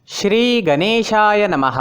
श्री गणेशाय नमः।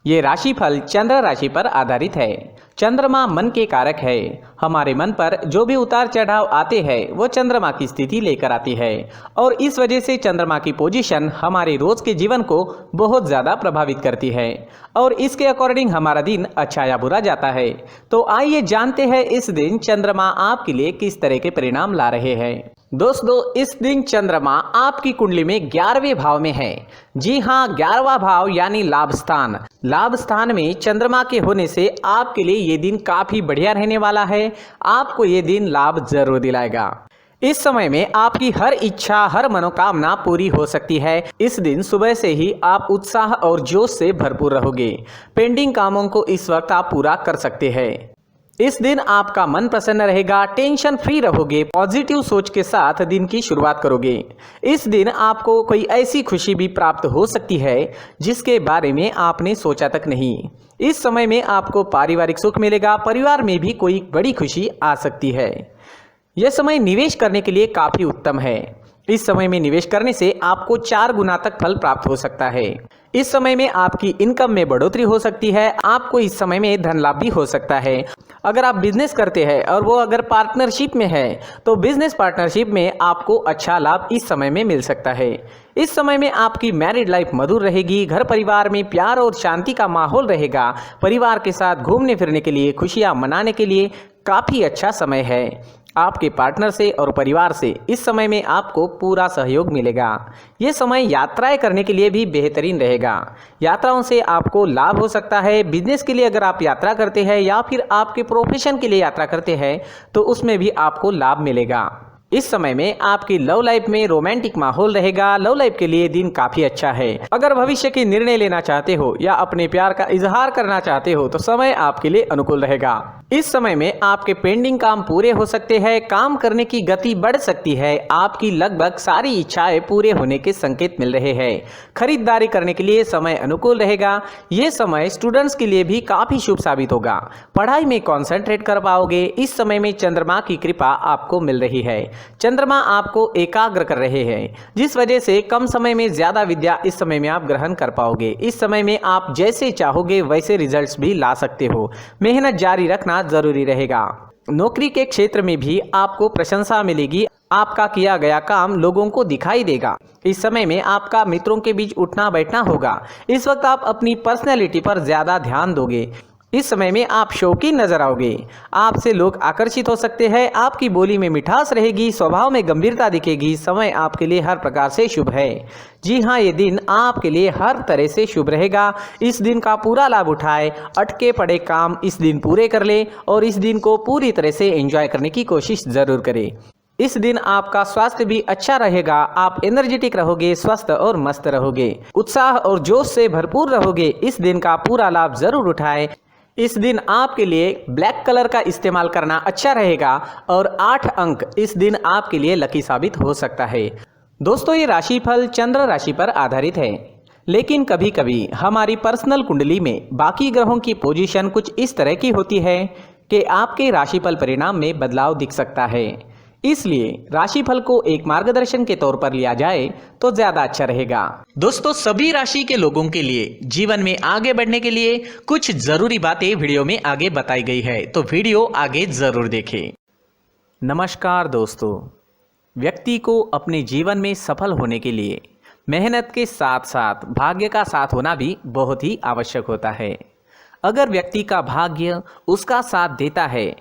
ये राशिफल चंद्र राशि पर आधारित है। चंद्रमा मन के कारक है। हमारे मन पर जो भी उतार चढ़ाव आते हैं वो चंद्रमा की स्थिति लेकर आती है और इस वजह से चंद्रमा की पोजीशन हमारे रोज के जीवन को बहुत ज़्यादा प्रभावित करती है और इसके अकॉर्डिंग हमारा दिन अच्छा या बुरा जाता है। तो आइए जानते हैं इस दिन चंद्रमा आपके लिए किस तरह के परिणाम ला रहे हैं। दोस्तों, इस दिन चंद्रमा आपकी कुंडली में 11वें भाव में है। जी हाँ, 11वां भाव यानी लाभ स्थान। लाभ स्थान में चंद्रमा के होने से आपके लिए ये दिन काफी बढ़िया रहने वाला है। आपको ये दिन लाभ जरूर दिलाएगा। इस समय में आपकी हर इच्छा, हर मनोकामना पूरी हो सकती है। इस दिन सुबह से ही आप उत्साह और जोश से भरपूर रहोगे। पेंडिंग कामों को इस वक्त आप पूरा कर सकते हैं। इस दिन आपका मन प्रसन्न रहेगा, टेंशन फ्री रहोगे, पॉजिटिव सोच के साथ दिन की शुरुआत करोगे। इस दिन आपको कोई ऐसी खुशी भी प्राप्त हो सकती है जिसके बारे में आपने सोचा तक नहीं। इस समय में आपको पारिवारिक सुख मिलेगा, परिवार में भी कोई बड़ी खुशी आ सकती है। यह समय निवेश करने के लिए काफी उत्तम है। इस समय में निवेश करने से आपको 4 गुना तक फल प्राप्त हो सकता है। इस समय में आपकी इनकम में बढ़ोतरी हो सकती है। आपको इस समय में धन लाभ भी हो सकता है। अगर आप बिजनेस करते हैं और वो अगर पार्टनरशिप में है तो बिजनेस पार्टनरशिप में आपको अच्छा लाभ इस समय में मिल सकता है। इस समय में आपकी मैरिड लाइफ मधुर रहेगी। घर परिवार में प्यार और शांति का माहौल रहेगा। परिवार के साथ घूमने फिरने के लिए, खुशियां मनाने के लिए काफ़ी अच्छा समय है। आपके पार्टनर से और परिवार से इस समय में आपको पूरा सहयोग मिलेगा। ये समय यात्राएं करने के लिए भी बेहतरीन रहेगा। यात्राओं से आपको लाभ हो सकता है। बिजनेस के लिए अगर आप यात्रा करते हैं या फिर आपके प्रोफेशन के लिए यात्रा करते हैं तो उसमें भी आपको लाभ मिलेगा। इस समय में आपकी लव लाइफ में रोमांटिक माहौल रहेगा। लव लाइफ के लिए दिन काफी अच्छा है। अगर भविष्य के निर्णय लेना चाहते हो या अपने प्यार का इजहार करना चाहते हो तो समय आपके लिए अनुकूल रहेगा। इस समय में आपके पेंडिंग काम पूरे हो सकते हैं। काम करने की गति बढ़ सकती है। आपकी लगभग सारी इच्छाएं पूरे होने के संकेत मिल रहे हैं। खरीदारी करने के लिए समय अनुकूल रहेगा। ये समय स्टूडेंट्स के लिए भी काफी शुभ साबित होगा। पढ़ाई में कॉन्सेंट्रेट कर पाओगे। इस समय में चंद्रमा की कृपा आपको मिल रही है। चंद्रमा आपको एकाग्र कर रहे हैं जिस वजह से कम समय में ज्यादा विद्या इस समय में आप ग्रहण कर पाओगे। इस समय में आप जैसे चाहोगे वैसे रिजल्ट्स भी ला सकते हो। मेहनत जारी रखना जरूरी रहेगा। नौकरी के क्षेत्र में भी आपको प्रशंसा मिलेगी। आपका किया गया काम लोगों को दिखाई देगा। इस समय में आपका मित्रों के बीच उठना बैठना होगा। इस वक्त आप अपनी पर्सनैलिटी पर ज्यादा ध्यान दोगे। इस समय में आप शौकीन नजर आओगे। आपसे लोग आकर्षित हो सकते हैं। आपकी बोली में मिठास रहेगी, स्वभाव में गंभीरता दिखेगी। समय आपके लिए हर प्रकार से शुभ है। जी हाँ, ये दिन आपके लिए हर तरह से शुभ रहेगा। इस दिन का पूरा लाभ उठाए। अटके पड़े काम इस दिन पूरे कर ले और इस दिन को पूरी तरह से एंजॉय करने की कोशिश जरूर करें। इस दिन आपका स्वास्थ्य भी अच्छा रहेगा। आप एनर्जेटिक रहोगे, स्वस्थ और मस्त रहोगे, उत्साह और जोश से भरपूर रहोगे। इस दिन का पूरा लाभ जरूर उठाएं। इस दिन आपके लिए ब्लैक कलर का इस्तेमाल करना अच्छा रहेगा और 8 अंक इस दिन आपके लिए लकी साबित हो सकता है। दोस्तों, ये राशिफल चंद्र राशि पर आधारित है, लेकिन कभी कभी हमारी पर्सनल कुंडली में बाकी ग्रहों की पोजीशन कुछ इस तरह की होती है कि आपके राशिफल परिणाम में बदलाव दिख सकता है। इसलिए राशिफल को एक मार्गदर्शन के तौर पर लिया जाए तो ज्यादा अच्छा रहेगा। दोस्तों, सभी राशि के लोगों के लिए जीवन में आगे बढ़ने के लिए कुछ जरूरी बातें वीडियो में आगे बताई गई है, तो वीडियो आगे जरूर देखें। नमस्कार दोस्तों, व्यक्ति को अपने जीवन में सफल होने के लिए मेहनत के साथ साथ भाग्य का साथ होना भी बहुत ही आवश्यक होता है। अगर व्यक्ति का भाग्य उसका साथ देता है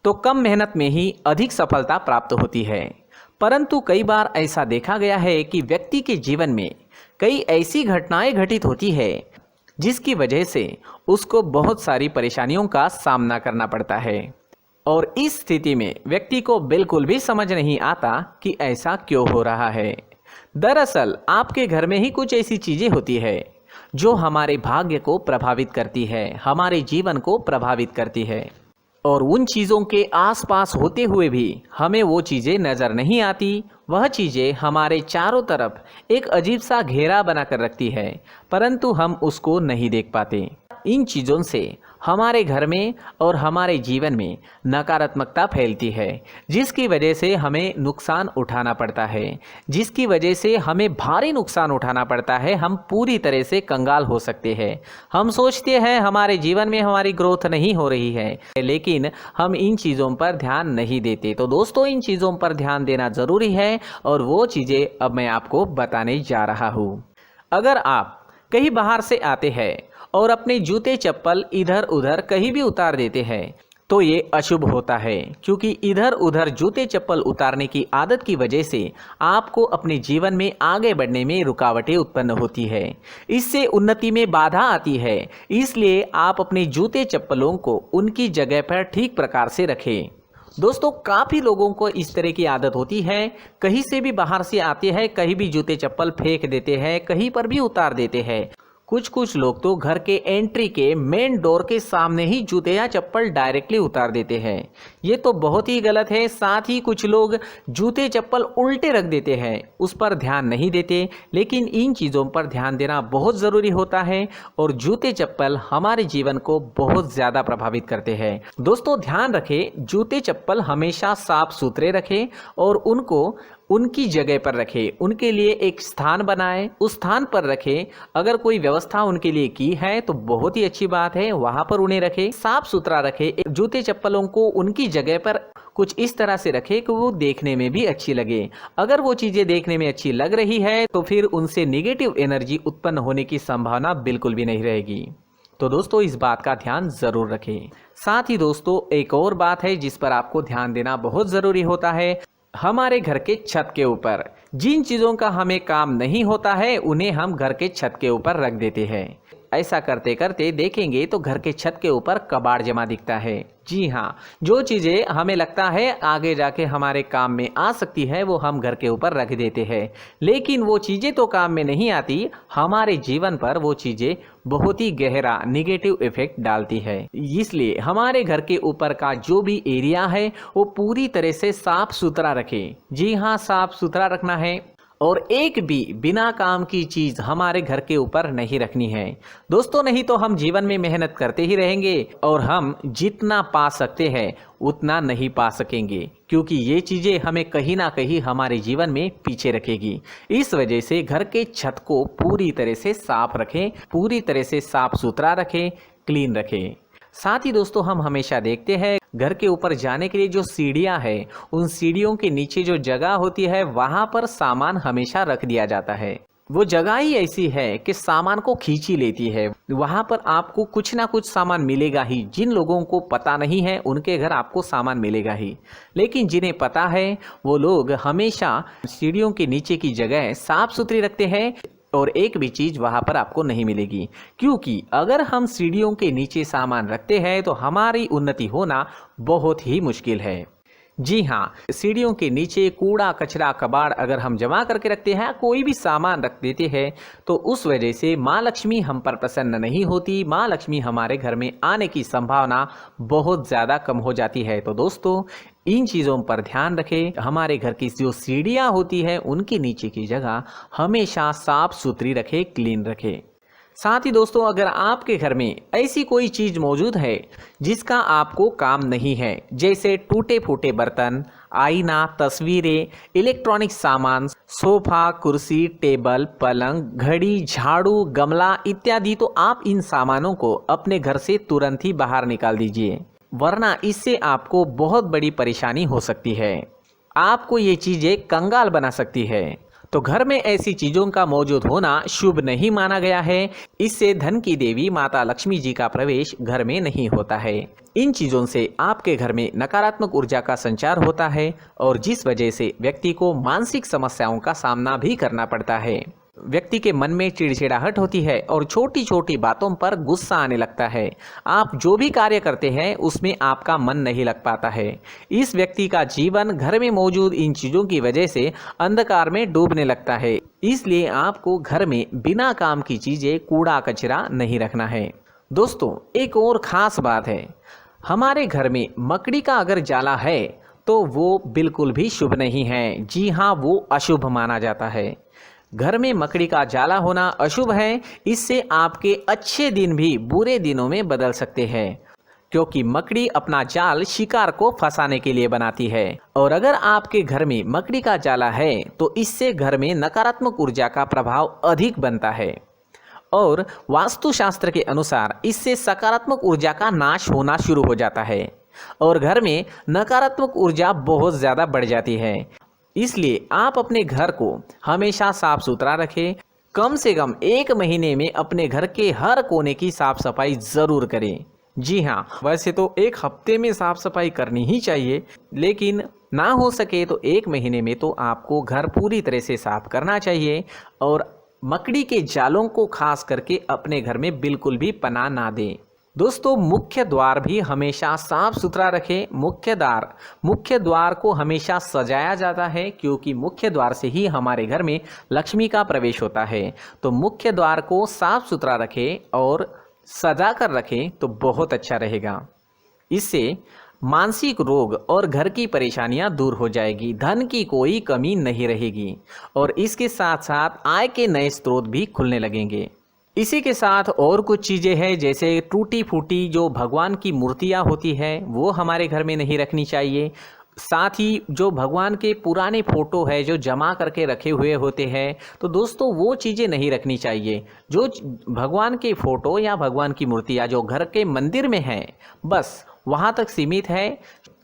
तो कम मेहनत में ही अधिक सफलता प्राप्त होती है। परंतु कई बार ऐसा देखा गया है कि व्यक्ति के जीवन में कई ऐसी घटनाएं घटित होती है जिसकी वजह से उसको बहुत सारी परेशानियों का सामना करना पड़ता है और इस स्थिति में व्यक्ति को बिल्कुल भी समझ नहीं आता कि ऐसा क्यों हो रहा है। दरअसल आपके घर में ही कुछ ऐसी चीजें होती है जो हमारे भाग्य को प्रभावित करती है, हमारे जीवन को प्रभावित करती है और उन चीज़ों के आसपास होते हुए भी हमें वो चीज़ें नज़र नहीं आती। वह चीज़ें हमारे चारों तरफ एक अजीब सा घेरा बना कर रखती है, परंतु हम उसको नहीं देख पाते। इन चीज़ों से हमारे घर में और हमारे जीवन में नकारात्मकता फैलती है, जिसकी वजह से हमें नुकसान उठाना पड़ता है, जिसकी वजह से हमें भारी नुकसान उठाना पड़ता है। हम पूरी तरह से कंगाल हो सकते हैं। हम सोचते हैं हमारे जीवन में हमारी ग्रोथ नहीं हो रही है, लेकिन हम इन चीज़ों पर ध्यान नहीं देते। तो दोस्तों, इन चीज़ों पर ध्यान देना ज़रूरी है और वो चीज़ें अब मैं आपको बताने जा रहा हूँ। अगर आप कहीं बाहर से आते हैं और अपने जूते चप्पल इधर उधर कहीं भी उतार देते हैं तो ये अशुभ होता है, क्योंकि इधर उधर जूते चप्पल उतारने की आदत की वजह से आपको अपने जीवन में आगे बढ़ने में रुकावटें उत्पन्न होती है। इससे उन्नति में बाधा आती है। इसलिए आप अपने जूते चप्पलों को उनकी जगह पर ठीक प्रकार से रखें। दोस्तों, काफ़ी लोगों को इस तरह की आदत होती है, कहीं से भी बाहर से आते हैं, कहीं भी जूते चप्पल फेंक देते हैं, कहीं पर भी उतार देते हैं। कुछ लोग तो घर के एंट्री के मेन डोर के सामने ही जूते या चप्पल डायरेक्टली उतार देते हैं। ये तो बहुत ही गलत है। साथ ही कुछ लोग जूते चप्पल उल्टे रख देते हैं, उस पर ध्यान नहीं देते। लेकिन इन चीज़ों पर ध्यान देना बहुत ज़रूरी होता है और जूते चप्पल हमारे जीवन को बहुत ज़्यादा प्रभावित करते हैं। दोस्तों, ध्यान रखें, जूते चप्पल हमेशा साफ सुथरे रखें और उनको उनकी जगह पर रखें। उनके लिए एक स्थान बनाएं, उस स्थान पर रखें। अगर कोई व्यवस्था उनके लिए की है तो बहुत ही अच्छी बात है, वहां पर उन्हें रखें, साफ सुथरा रखें। जूते चप्पलों को उनकी जगह पर कुछ इस तरह से रखें कि वो देखने में भी अच्छी लगे। अगर वो चीज़ें देखने में अच्छी लग रही है तो फिर उनसे नेगेटिव एनर्जी उत्पन्न होने की संभावना बिल्कुल भी नहीं रहेगी। तो दोस्तों, इस बात का ध्यान ज़रूर रखें। साथ ही दोस्तों, एक और बात है जिस पर आपको ध्यान देना बहुत ज़रूरी होता है। हमारे घर के छत के ऊपर जिन चीज़ों का हमें काम नहीं होता है उन्हें हम घर के छत के ऊपर रख देते हैं। ऐसा करते करते देखेंगे तो घर के छत के ऊपर कबाड़ जमा दिखता है। जी हाँ, जो चीज़ें हमें लगता है आगे जाके हमारे काम में आ सकती है वो हम घर के ऊपर रख देते हैं, लेकिन वो चीज़ें तो काम में नहीं आती। हमारे जीवन पर वो चीज़ें बहुत ही गहरा निगेटिव इफेक्ट डालती है। इसलिए हमारे घर के ऊपर का जो भी एरिया है वो पूरी तरह से साफ सुथरा रखें। जी हाँ, साफ सुथरा रखना है और एक भी बिना काम की चीज़ हमारे घर के ऊपर नहीं रखनी है। दोस्तों, नहीं तो हम जीवन में मेहनत करते ही रहेंगे और हम जितना पा सकते हैं उतना नहीं पा सकेंगे, क्योंकि ये चीज़ें हमें कहीं ना कहीं हमारे जीवन में पीछे रखेगी। इस वजह से घर के छत को पूरी तरह से साफ रखें, पूरी तरह से साफ सुथरा रखें, क्लीन रखें। साथ ही दोस्तों, हम हमेशा देखते हैं घर के ऊपर जाने के लिए जो सीढ़ियां हैं, उन सीढ़ियों के नीचे जो जगह होती है वहां पर सामान हमेशा रख दिया जाता है। वो जगह ही ऐसी है कि सामान को खींच ही लेती है। वहां पर आपको कुछ ना कुछ सामान मिलेगा ही। जिन लोगों को पता नहीं है उनके घर आपको सामान मिलेगा ही, लेकिन जिन्हें पता है वो लोग हमेशा सीढ़ियों के नीचे की जगह साफ सुथरी रखते हैं और एक भी चीज़ वहाँ पर आपको नहीं मिलेगी। क्योंकि अगर हम सीढ़ियों के नीचे सामान रखते हैं तो हमारी उन्नति होना बहुत ही मुश्किल है। जी हाँ, सीढ़ियों के नीचे कूड़ा कचरा कबाड़ अगर हम जमा करके रखते हैं, कोई भी सामान रख देते हैं, तो उस वजह से माँ लक्ष्मी हम पर प्रसन्न नहीं होती। माँ लक्ष्मी हमारे घर में आने की संभावना बहुत ज़्यादा कम हो जाती है। तो दोस्तों, इन चीज़ों पर ध्यान रखें। हमारे घर की जो सीढ़ियाँ होती हैं उनके नीचे की जगह हमेशा साफ सुथरी रखें, क्लीन रखें। साथ ही दोस्तों, अगर आपके घर में ऐसी कोई चीज़ मौजूद है जिसका आपको काम नहीं है, जैसे टूटे फूटे बर्तन, आईना, तस्वीरें, इलेक्ट्रॉनिक सामान, सोफा, कुर्सी, टेबल, पलंग, घड़ी, झाड़ू, गमला इत्यादि, तो आप इन सामानों को अपने घर से तुरंत ही बाहर निकाल दीजिए, वरना इससे आपको बहुत बड़ी परेशानी हो सकती है। आपको ये चीज़ें कंगाल बना सकती है। तो घर में ऐसी चीज़ों का मौजूद होना शुभ नहीं माना गया है। इससे धन की देवी माता लक्ष्मी जी का प्रवेश घर में नहीं होता है। इन चीज़ों से आपके घर में नकारात्मक ऊर्जा का संचार होता है और जिस वजह से व्यक्ति को मानसिक समस्याओं का सामना भी करना पड़ता है। व्यक्ति के मन में चिड़चिड़ाहट होती है और छोटी छोटी बातों पर गुस्सा आने लगता है। आप जो भी कार्य करते हैं उसमें आपका मन नहीं लग पाता है। इस व्यक्ति का जीवन घर में मौजूद इन चीज़ों की वजह से अंधकार में डूबने लगता है। इसलिए आपको घर में बिना काम की चीज़ें, कूड़ा कचरा नहीं रखना है। दोस्तों, एक और ख़ास बात है, हमारे घर में मकड़ी का अगर जाला है तो वो बिल्कुल भी शुभ नहीं है। जी हाँ, वो अशुभ माना जाता है। घर में मकड़ी का जाला होना अशुभ है। इससे आपके अच्छे दिन भी बुरे दिनों में बदल सकते हैं, क्योंकि मकड़ी अपना जाल शिकार को फंसाने के लिए बनाती है। और अगर आपके घर में मकड़ी का जाला है तो इससे घर में नकारात्मक ऊर्जा का प्रभाव अधिक बनता है और वास्तुशास्त्र के अनुसार इससे सकारात्मक ऊर्जा का नाश होना शुरू हो जाता है और घर में नकारात्मक ऊर्जा बहुत ज़्यादा बढ़ जाती है। इसलिए आप अपने घर को हमेशा साफ सुथरा रखें। कम से कम 1 महीने में अपने घर के हर कोने की साफ सफाई ज़रूर करें। जी हाँ, वैसे तो 1 हफ्ते में साफ सफाई करनी ही चाहिए, लेकिन ना हो सके तो 1 महीने में तो आपको घर पूरी तरह से साफ करना चाहिए और मकड़ी के जालों को खास करके अपने घर में बिल्कुल भी पनाह ना दें। दोस्तों, मुख्य द्वार भी हमेशा साफ सुथरा रखें। मुख्य द्वार को हमेशा सजाया जाता है, क्योंकि मुख्य द्वार से ही हमारे घर में लक्ष्मी का प्रवेश होता है। तो मुख्य द्वार को साफ सुथरा रखें और सजा कर रखें तो बहुत अच्छा रहेगा। इससे मानसिक रोग और घर की परेशानियां दूर हो जाएगी, धन की कोई कमी नहीं रहेगी और इसके साथ साथ आय के नए स्रोत भी खुलने लगेंगे। इसी के साथ और कुछ चीज़ें हैं, जैसे टूटी फूटी जो भगवान की मूर्तियां होती हैं वो हमारे घर में नहीं रखनी चाहिए। साथ ही जो भगवान के पुराने फ़ोटो है जो जमा करके रखे हुए होते हैं, तो दोस्तों वो चीज़ें नहीं रखनी चाहिए। जो भगवान के फ़ोटो या भगवान की मूर्तियाँ जो घर के मंदिर में हैं, बस वहाँ तक सीमित है।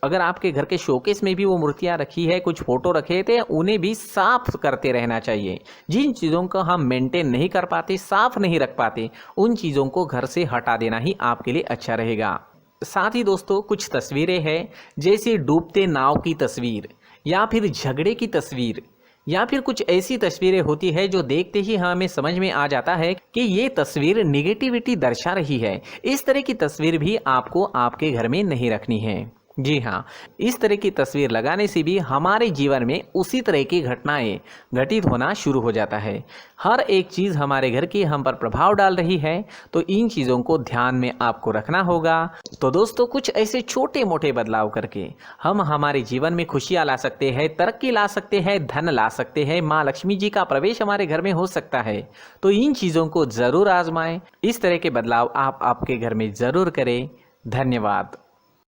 अगर आपके घर के शोकेस में भी वो मूर्तियाँ रखी है, कुछ फ़ोटो रखे थे, उन्हें भी साफ करते रहना चाहिए। जिन चीज़ों को हम मेंटेन नहीं कर पाते, साफ नहीं रख पाते, उन चीज़ों को घर से हटा देना ही आपके लिए अच्छा रहेगा। साथ ही दोस्तों, कुछ तस्वीरें हैं, जैसे डूबते नाव की तस्वीर या फिर झगड़े की तस्वीर या फिर कुछ ऐसी तस्वीरें होती है जो देखते ही हमें समझ में आ जाता है कि ये तस्वीर निगेटिविटी दर्शा रही है। इस तरह की तस्वीर भी आपको आपके घर में नहीं रखनी है। जी हाँ, इस तरह की तस्वीर लगाने से भी हमारे जीवन में उसी तरह की घटनाएं घटित होना शुरू हो जाता है। हर एक चीज़ हमारे घर की हम पर प्रभाव डाल रही है, तो इन चीज़ों को ध्यान में आपको रखना होगा। तो दोस्तों, कुछ ऐसे छोटे मोटे बदलाव करके हम हमारे जीवन में खुशियाँ ला सकते हैं, तरक्की ला सकते हैं, धन ला सकते हैं, माँ लक्ष्मी जी का प्रवेश हमारे घर में हो सकता है। तो इन चीज़ों को ज़रूर आजमाएं। इस तरह के बदलाव आप आपके घर में ज़रूर करें। धन्यवाद।